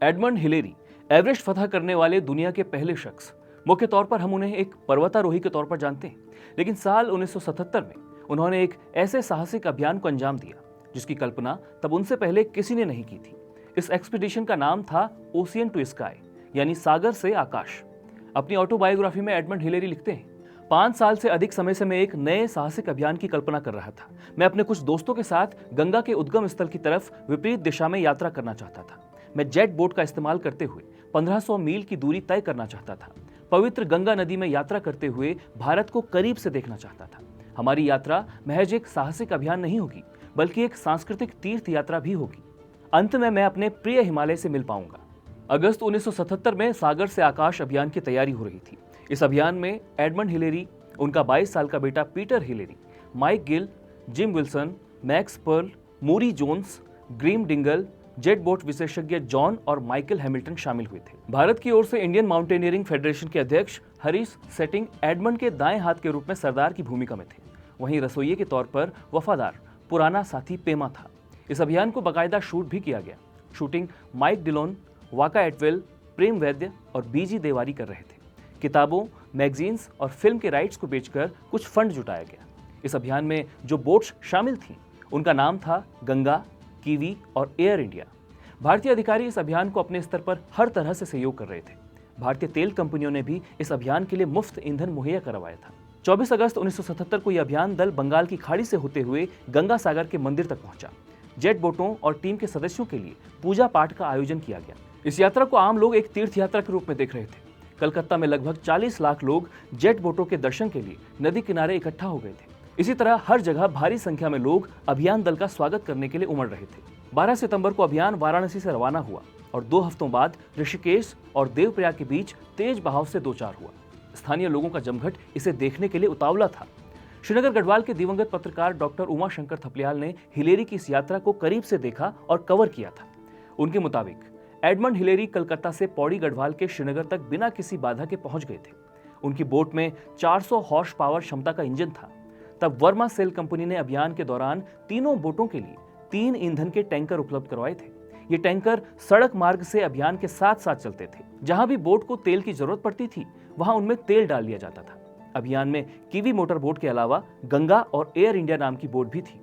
Edmund Hillary Everest फतह करने वाले दुनिया के पहले शख्स। मुख्य तौर पर हम उन्हें एक पर्वतारोही के तौर पर जानते हैं, लेकिन साल 1977 में उन्होंने एक ऐसे साहसिक अभियान को अंजाम दिया जिसकी कल्पना तब उनसे पहले किसी ने नहीं की थी। इस एक्सपीडिशन का नाम था ओशियन टू स्काई, यानी सागर से आकाश। अपनी ऑटोबायोग्राफी में एडमंड हिलेरी लिखते हैं, 5 साल से अधिक समय से मैं एक नए साहसिक अभियान की कल्पना कर रहा था। मैं अपने कुछ दोस्तों के साथ गंगा के उद्गम स्थल की तरफ विपरीत दिशा में यात्रा करना चाहता था। मैं जेट बोट का इस्तेमाल करते हुए 1500 मील की दूरी तय करना चाहता था। पवित्र गंगा नदी में यात्रा करते हुए भारत को करीब से देखना चाहता था। हमारी यात्रा महज एक साहसिक अभियान नहीं होगी, बल्कि एक सांस्कृतिक तीर्थ यात्रा भी होगी। अंत में मैं अपने प्रिय हिमालय से मिल पाऊंगा। अगस्त 1977 में सागर से आकाश अभियान की तैयारी हो रही थी। इस अभियान में एडमंड हिलेरी, उनका 22 साल का बेटा Peter Hillary, Mike Gill, Jim Wilson, Max Pearl, Murray Jones, Graeme Dingle, jet boat विशेषज्ञ जॉन और माइकल हैमिल्टन शामिल हुए थे। भारत की ओर से इंडियन माउंटेनियरिंग फेडरेशन के अध्यक्ष हरीश सेटिंग एडमंड के दाएं हाथ के रूप में सरदार की भूमिका में थे। वहीं रसोइये के तौर पर वफादार पुराना साथी पेमा था। इस अभियान को बाकायदा शूट भी किया गया। शूटिंग माइक डिलोन, वाका एटवेल, प्रेम वैद्य और बीजी देवारी कर रहे थे। किताबों, मैगजीन्स और फिल्म के राइट्स को बेचकर कुछ फंड जुटाया गया। इस अभियान में जो बोट्स शामिल थीं, उनका नाम था गंगा, कीवी और एयर इंडिया। भारतीय अधिकारी इस अभियान को अपने स्तर पर हर तरह से सहयोग कर रहे थे। भारतीय तेल कंपनियों ने भी इस अभियान के लिए मुफ्त ईंधन मुहैया करवाया था। 24 अगस्त 1977 को यह अभियान दल बंगाल की खाड़ी से होते हुए गंगा सागर के मंदिर तक पहुंचा। जेट बोटों और टीम के सदस्यों के लिए पूजा पाठ का आयोजन किया गया। इस यात्रा को आम लोग एक तीर्थ यात्रा के रूप में देख रहे थे। कलकत्ता में लगभग 40 लाख लोग जेट बोटों के दर्शन के लिए नदी किनारे इकट्ठा हो गए थे। इसी तरह हर जगह भारी संख्या में लोग अभियान दल का स्वागत करने के लिए उमड़ रहे थे। 12 सितंबर को अभियान वाराणसी से रवाना हुआ और 2 हफ्तों बाद ऋषिकेश और देवप्रयाग के बीच तेज बहाव से दो चार हुआ। स्थानीय लोगों का जमघट इसे देखने के लिए उतावला था। श्रीनगर गढ़वाल के दिवंगत पत्रकार डॉक्टर उमा शंकर थपलियाल ने हिलेरी की इस यात्रा को करीब से देखा और कवर किया था। उनके मुताबिक एडमंड हिलेरी कलकत्ता से पौड़ी गढ़वाल के श्रीनगर तक बिना किसी बाधा के पहुंच गए थे। उनकी बोट में 400 हॉर्स पावर क्षमता का इंजन था। तब वर्मा सेल कंपनी ने अभियान के दौरान तीनों बोटों के लिए 3 ईंधन के टैंकर उपलब्ध करवाए थे। ये टैंकर सड़क मार्ग से अभियान के साथ साथ चलते थे। जहां भी बोट को तेल की जरूरत पड़ती थी, वहां उनमें तेल डाल दिया जाता था। अभियान में कीवी मोटर बोट के अलावा गंगा और एयर इंडिया नाम की बोट भी थी।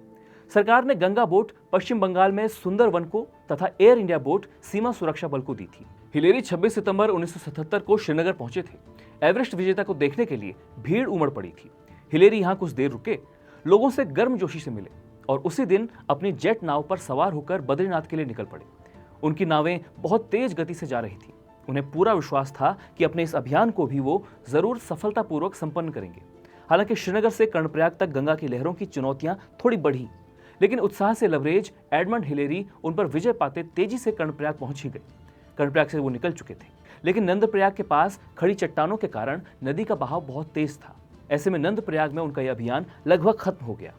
सरकार ने गंगा बोट पश्चिम बंगाल में सुंदरवन को तथा एयर इंडिया बोट सीमा सुरक्षा बल को दी थी। हिलेरी 26 सितंबर 1977 को श्रीनगर पहुंचे थे। एवरेस्ट विजेता को देखने के लिए भीड़ उमड़ पड़ी थी। हिलेरी यहां कुछ देर रुके, लोगों से गर्मजोशी से मिले और उसी दिन अपनी जेट नाव पर सवार होकर बद्रीनाथ के लिए निकल पड़े। उनकी नावें बहुत तेज गति से जा रही थी। उन्हें पूरा विश्वास था कि अपने इस अभियान को भी वो जरूर सफलतापूर्वक संपन्न करेंगे। हालांकि श्रीनगर से कर्णप्रयाग तक गंगा की लहरों की चुनौतियां थोड़ी बढ़ी, लेकिन उत्साह से लबरेज एडमंड हिलेरी उन पर विजय पाते तेजी से कर्णप्रयाग पहुंच ही गए। कर्णप्रयाग से वो निकल चुके थे, लेकिन नंदप्रयाग के पास खड़ी चट्टानों के कारण नदी का बहाव बहुत तेज था। ऐसे में नंदप्रयाग में उनका यह अभियान लगभग खत्म हो गया।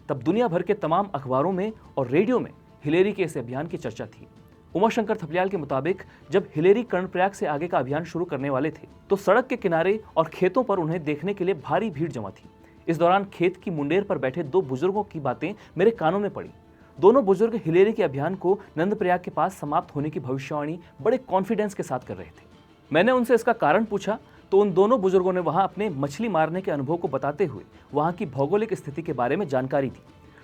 तब दुनिया भर के तमाम अखबारों में और रेडियो में हिलेरी के इस अभियान की चर्चा थी। उमाशंकर थपलियाल के मुताबिक जब हिलेरी कर्णप्रयाग से आगे का अभियान शुरू करने वाले थे, तो सड़क के किनारे और खेतों पर उन्हें देखने के लिए भारी भीड़ जमा थी। इस दौरान खेत की मुंडेर पर बैठे 2 बुजुर्गों की बातें मेरे कानों में पड़ी। दोनों बुजुर्ग हिलेरी के अभियान को नंदप्रयाग के पास समाप्त होने की भविष्यवाणी बड़े कॉन्फिडेंस के साथ कर रहे थे। मैंने उनसे इसका कारण पूछा तो उन दोनों बुजुर्गों ने वहां अपने मछली मारने के अनुभव को बताते हुए वहां की भौगोलिक स्थिति के बारे में जानकारी दी।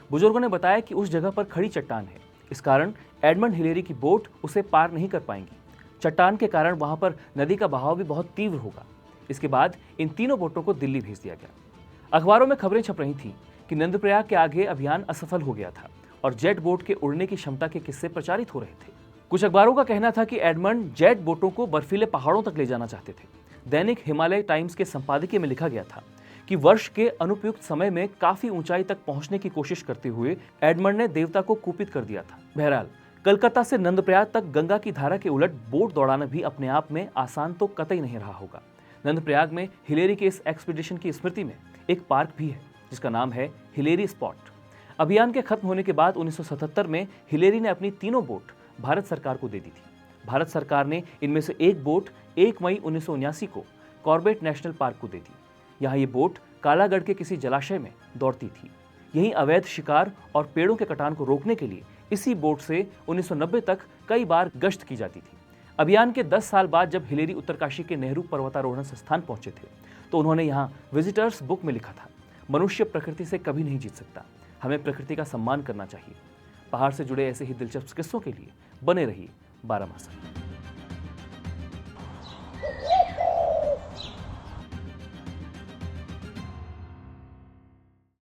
बुजुर्गों ने बताया कि उस जगह पर खड़ी चट्टान है, इस कारण एडमंड हिलेरी की बोट उसे पार नहीं कर पाएंगी। चट्टान के कारण वहां पर नदी का बहाव भी बहुत तीव्र होगा। इसके बाद इन तीनों बोटों को दिल्ली भेज दिया गया। अखबारों में खबरें छप रही थीं कि नंदप्रयाग के आगे अभियान असफल हो गया था और जेट बोट के उड़ने की क्षमता के किस्से प्रचारित हो रहे थे। कुछ अखबारों का कहना था कि एडमंड जेट बोटों को बर्फीले पहाड़ों तक ले जाना चाहते थे। दैनिक हिमालय टाइम्स के संपादकीय में लिखा गया था कि वर्ष के अनुपयुक्त समय में काफी ऊंचाई तक पहुंचने की कोशिश करते हुए एडमंड ने देवता को कुपित कर दिया था। बहरहाल कलकत्ता से नंदप्रयाग तक गंगा की धारा के उलट बोट दौड़ाना भी अपने आप में आसान तो कतई नहीं रहा होगा। नंदप्रयाग में हिलेरी के इस एक्सपीडिशन की स्मृति में एक पार्क भी है जिसका नाम है हिलेरी स्पॉट। अभियान के खत्म होने के बाद 1977 में हिलेरी ने अपनी तीनों बोट भारत सरकार को दे दी थी। भारत सरकार ने इनमें से एक बोट 1 मई 1979 को कॉर्बेट नेशनल पार्क को दे दी। यहाँ ये बोट कालागढ़ के किसी जलाशय में दौड़ती थी। यहीं अवैध शिकार और पेड़ों के कटान को रोकने के लिए इसी बोट से 1990 तक कई बार गश्त की जाती थी। अभियान के 10 साल बाद जब हिलेरी उत्तरकाशी के नेहरू पर्वतारोहण संस्थान पहुंचे थे तो उन्होंने यहाँ विजिटर्स बुक में लिखा था, मनुष्य प्रकृति से कभी नहीं जीत सकता, हमें प्रकृति का सम्मान करना चाहिए। पहाड़ से जुड़े ऐसे ही दिलचस्प किस्सों के लिए बने रहिए बारामासा।